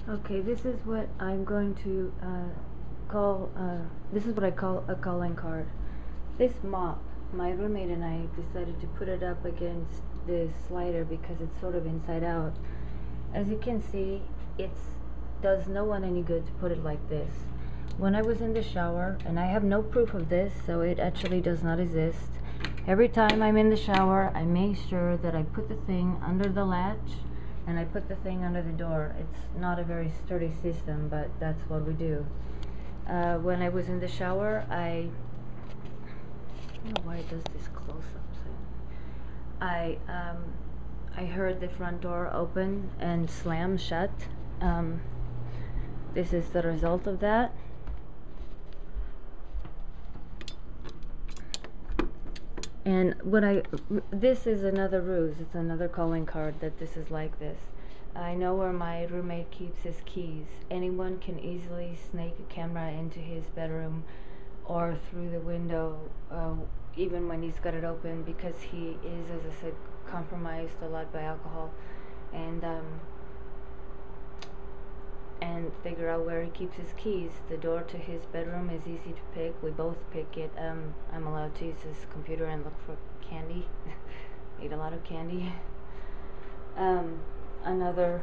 Okay, this is what I'm going to call, this is what I call a calling card. This mop, my roommate and I decided to put it up against the slider because it's sort of inside out. As you can see, it does no one any good to put it like this. When I was in the shower, and I have no proof of this, so it actually does not exist. Every time I'm in the shower, I make sure that I put the thing under the latch and I put the thing under the door. It's not a very sturdy system, but that's what we do. When I was in the shower, I don't know why it does this close-up thing. I heard the front door open and slam shut. This is the result of that. And this is another ruse, it's another calling card that this is like this. I know where my roommate keeps his keys. Anyone can easily snake a camera into his bedroom or through the window, even when he's got it open, because he is, as I said, compromised a lot by alcohol, and figure out where he keeps his keys. The door to his bedroom is easy to pick. We both pick it. I'm allowed to use his computer and look for candy. Eat a lot of candy. Another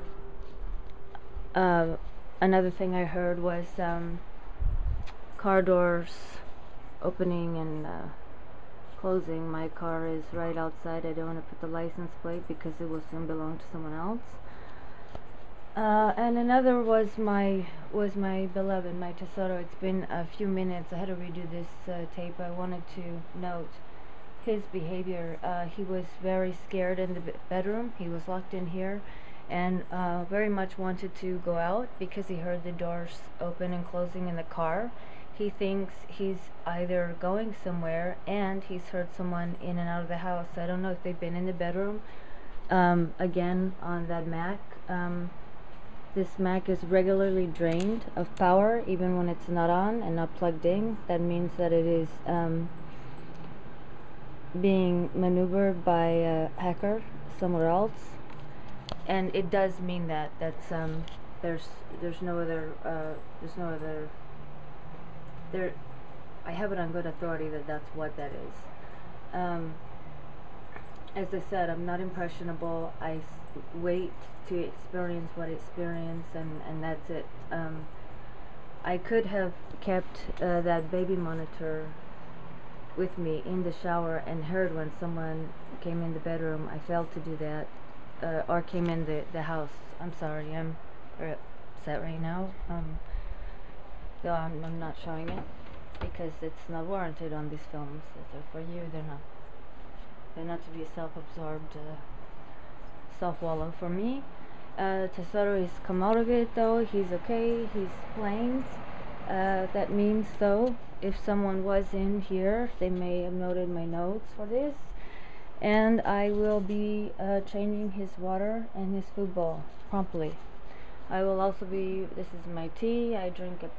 thing I heard was car doors opening and closing. My car is right outside. I don't want to put the license plate because it will soon belong to someone else. And another was my beloved, my tesoro. It's been a few minutes. I had to redo this tape. I wanted to note his behavior. He was very scared in the bedroom. He was locked in here and very much wanted to go out because he heard the doors open and closing in the car. He thinks he's either going somewhere and he's heard someone in and out of the house. I don't know if they've been in the bedroom. Again, on that Mac. This Mac is regularly drained of power even when it's not on and not plugged in. That means that it is being maneuvered by a hacker somewhere else, and it does mean that there's no other there. I have it on good authority that that's what that is. As I said, I'm not impressionable. I wait to experience what I experience, and that's it. I could have kept that baby monitor with me in the shower and heard when someone came in the bedroom. I failed to do that, or came in the house. I'm sorry, I'm very upset right now. Though I'm not showing it because it's not warranted on these films. They're for you. They're not to be self-absorbed self-wallow for me. Tesoro has come out of it though. He's okay. He's playing. That means though, if someone was in here, they may have noted my notes for this. And I will be changing his water and his food bowl promptly. I will also be, this is my tea. I drink a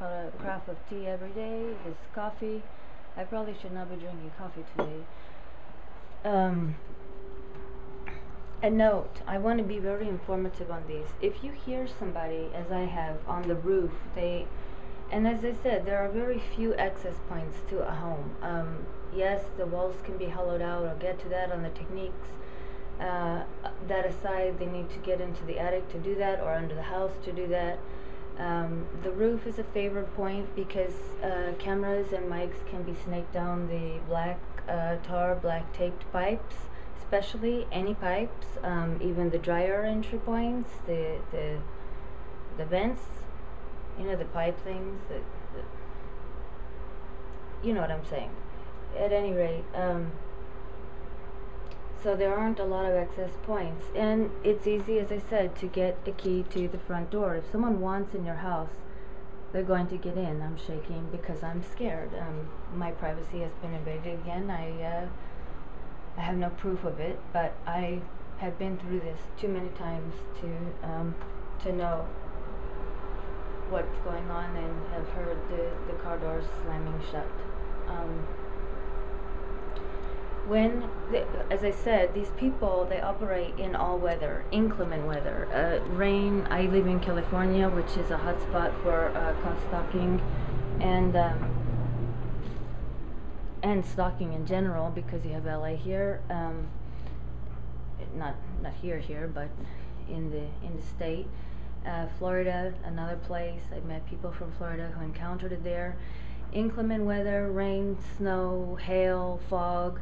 cup of tea every day. His coffee. I probably should not be drinking coffee today. A note, I want to be very informative on these. If you hear somebody, as I have, on the roof, and as I said, there are very few access points to a home. Yes, the walls can be hollowed out. I'll get to that on the techniques. That aside, they need to get into the attic to do that, or under the house to do that. The roof is a favorite point because cameras and mics can be snaked down the black taped pipes. Especially any pipes, even the dryer entry points, the vents, you know, the pipe things, you know what I'm saying. At any rate, so there aren't a lot of access points, and it's easy, as I said, to get a key to the front door. If someone wants in your house, they're going to get in. I'm shaking because I'm scared. My privacy has been invaded again. I have no proof of it, but I have been through this too many times to know what's going on and have heard the car doors slamming shut. As I said, these people, they operate in all weather, inclement weather, rain. I live in California, which is a hot spot for cause stalking, and stalking in general, because you have LA here, not here, but in the state. Florida, another place. I've met people from Florida who encountered it there. Inclement weather, rain, snow, hail, fog.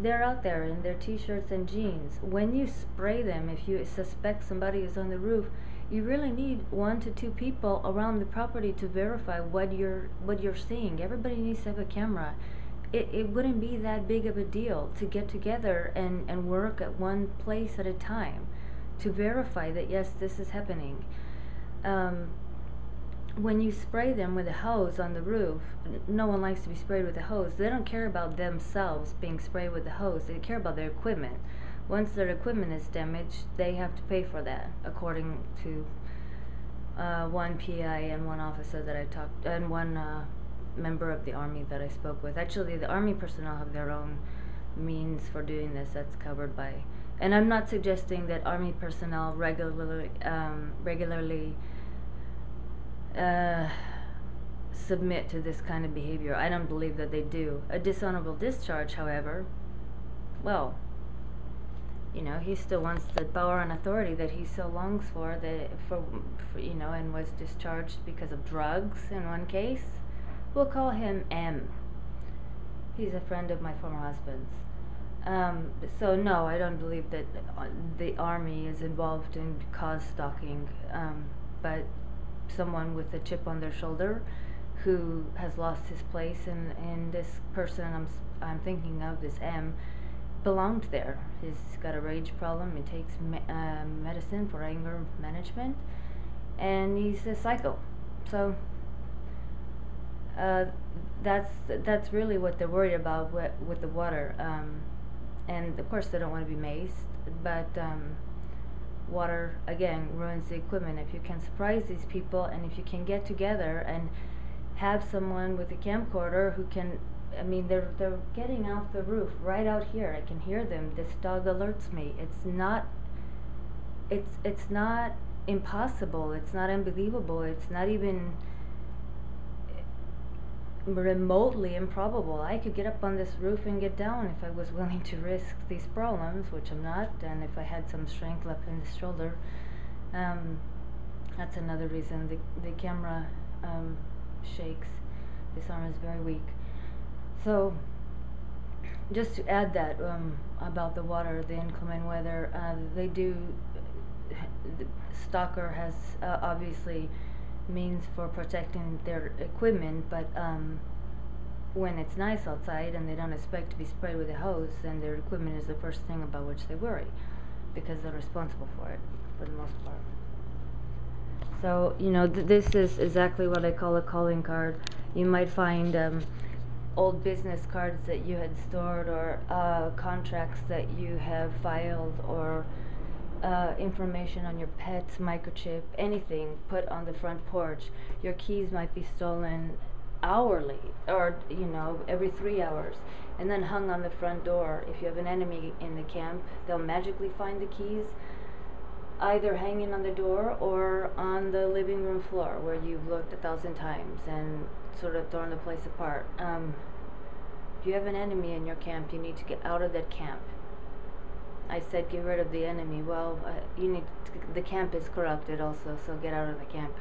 They're out there in their t-shirts and jeans. When you spray them, if you suspect somebody is on the roof, you really need 1 to 2 people around the property to verify what you're seeing. Everybody needs to have a camera. It wouldn't be that big of a deal to get together and work at one place at a time to verify that yes, this is happening. When you spray them with a hose on the roof, no one likes to be sprayed with a hose. They don't care about themselves being sprayed with the hose. They care about their equipment. Once their equipment is damaged, they have to pay for that, according to one PI and one officer that I talked, and one member of the Army that I spoke with. Actually, the Army personnel have their own means for doing this. That's covered by, and I'm not suggesting that Army personnel regularly submit to this kind of behavior. I don't believe that they do. A dishonorable discharge, however, well, you know, he still wants the power and authority that he so longs for, you know, and was discharged because of drugs in one case. We'll call him M. He's a friend of my former husband's. So no, I don't believe that the Army is involved in cause stalking, but someone with a chip on their shoulder who has lost his place, and this person I'm thinking of, this M, belonged there. He's got a rage problem. He takes medicine for anger management, and he's a psycho. So that's really what they're worried about with the water, and of course they don't want to be maced, but water again ruins the equipment. If you can surprise these people, and if you can get together and have someone with a camcorder who can, I mean, they're getting off the roof right out here. I can hear them. This dog alerts me. It's not impossible. It's not unbelievable. It's not even remotely improbable. I could get up on this roof and get down if I was willing to risk these problems, which I'm not, and if I had some strength left in the shoulder. That's another reason the camera shakes. This arm is very weak. So just to add that about the water, the inclement weather, the stalker has obviously means for protecting their equipment, but when it's nice outside and they don't expect to be sprayed with a hose, then their equipment is the first thing about which they worry, because they're responsible for it for the most part. So, you know, this is exactly what I call a calling card. You might find old business cards that you had stored, or contracts that you have filed, or information on your pet's microchip, anything put on the front porch. Your keys might be stolen hourly, or you know, every 3 hours, and then hung on the front door. If you have an enemy in the camp, they'll magically find the keys either hanging on the door or on the living room floor where you've looked 1,000 times and sort of torn the place apart. If you have an enemy in your camp, you need to get out of that camp. I said get rid of the enemy. Well, the camp is corrupted also, so get out of the camp.